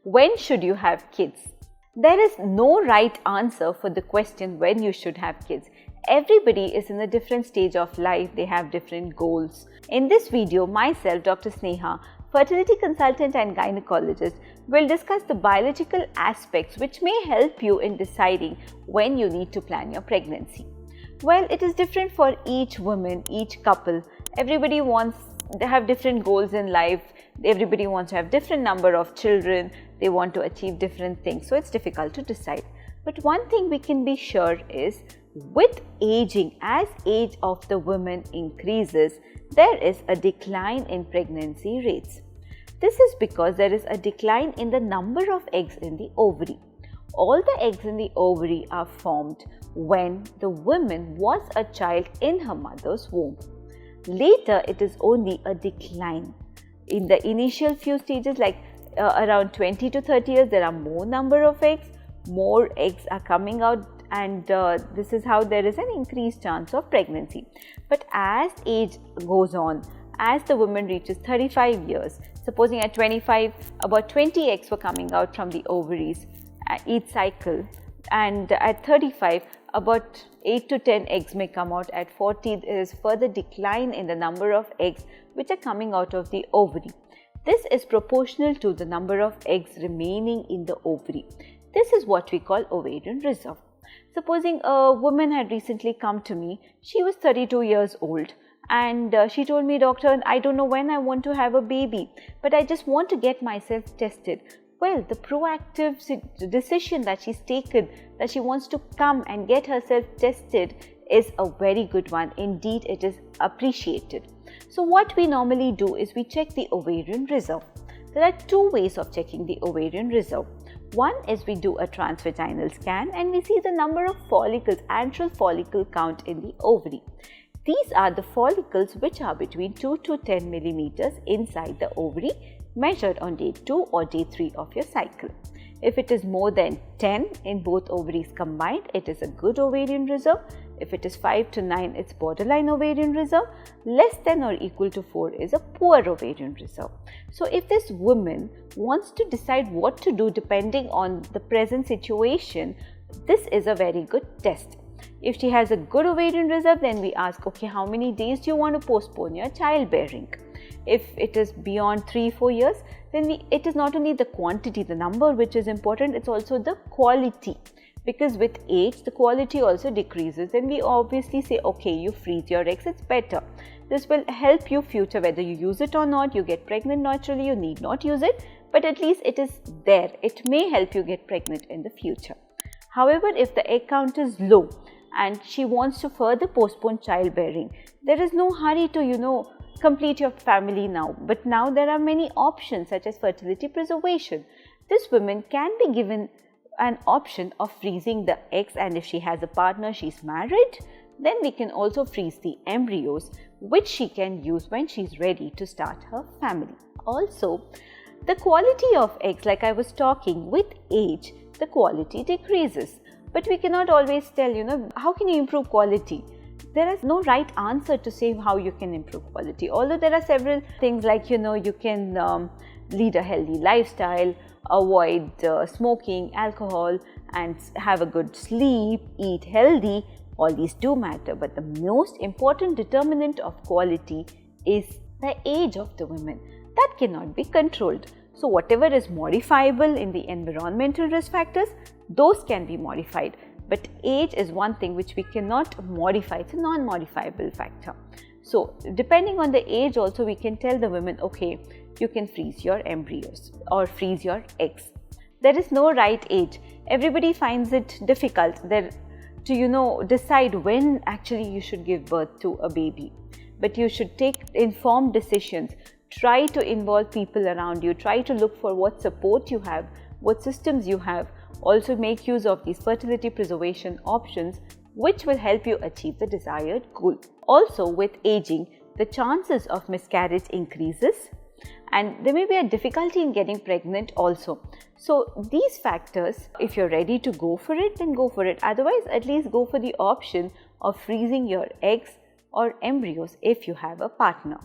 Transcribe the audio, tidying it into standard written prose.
When should you have kids? There is no right answer for the question when you should have kids. Everybody is in a different stage of life, they have different goals. In this video, myself, Dr. Sneha, fertility consultant and gynecologist, will discuss the biological aspects which may help you in deciding when you need to plan your pregnancy. Well, it is different for each woman, each couple. Everybody wants to have different goals in life. Everybody wants to have different number of children. They want to achieve different things. So it's difficult to decide. But one thing we can be sure is with aging, as age of the woman increases, there is a decline in pregnancy rates. This is because there is a decline in the number of eggs in the ovary. All the eggs in the ovary are formed when the woman was a child in her mother's womb. Later, it is only a decline. In the initial few stages, like around 20 to 30 years, there are more number of eggs, more eggs are coming out, and this is how there is an increased chance of pregnancy. But as age goes on, as the woman reaches 35 years, supposing at 25, about 20 eggs were coming out from the ovaries each cycle, and at 35, about 8 to 10 eggs may come out. At 40, there is further decline in the number of eggs which are coming out of the ovary. This is proportional to the number of eggs remaining in the ovary. This is what we call ovarian reserve. Supposing a woman had recently come to me, she was 32 years old, and she told me, "Doctor, I don't know when I want to have a baby, but I just want to get myself tested." Well, the proactive decision that she's taken, that she wants to come and get herself tested, is a very good one. Indeed, it is appreciated. So what we normally do is we check the ovarian reserve. There are two ways of checking the ovarian reserve. One is we do a transvaginal scan and we see the number of follicles, antral follicle count in the ovary. These are the follicles which are between 2 to 10 millimeters inside the ovary, measured on day 2 or day 3 of your cycle. If it is more than 10 in both ovaries combined, it is a good ovarian reserve. If it is 5 to 9, it's borderline ovarian reserve. Less than or equal to 4 is a poor ovarian reserve. So if this woman wants to decide what to do depending on the present situation, this is a very good test. If she has a good ovarian reserve, then we ask, okay, how many days do you want to postpone your childbearing? If it is beyond 3-4 years, then it is not only the quantity, the number which is important, it's also the quality. Because with age, the quality also decreases, and we obviously say, okay, you freeze your eggs, it's better. This will help you future, whether you use it or not, you get pregnant naturally, you need not use it, but at least it is there. It may help you get pregnant in the future. However, if the egg count is low and she wants to further postpone childbearing, there is no hurry to, complete your family now. But now there are many options such as fertility preservation. This woman can be given an option of freezing the eggs, and if she has a partner, she's married, then we can also freeze the embryos which she can use when she's ready to start her family. Also, the quality of eggs, like I was talking, with age, the quality decreases. But we cannot always tell, how can you improve quality? There is no right answer to say how you can improve quality. Although there are several things like, you can lead a healthy lifestyle, avoid smoking, alcohol, and have a good sleep, eat healthy. All these do matter, but the most important determinant of quality is the age of the woman. That cannot be controlled. So whatever is modifiable in the environmental risk factors, those can be modified. But age is one thing which we cannot modify. It's a non-modifiable factor. So depending on the age also, we can tell the women, okay, you can freeze your embryos or freeze your eggs. There is no right age. Everybody finds it difficult to decide when actually you should give birth to a baby. But you should take informed decisions. Try to involve people around you. Try to look for what support you have, what systems you have. Also make use of these fertility preservation options which will help you achieve the desired goal. Also, with aging, the chances of miscarriage increases, and there may be a difficulty in getting pregnant also. So these factors, if you're ready to go for it, then go for it. Otherwise, at least go for the option of freezing your eggs or embryos if you have a partner.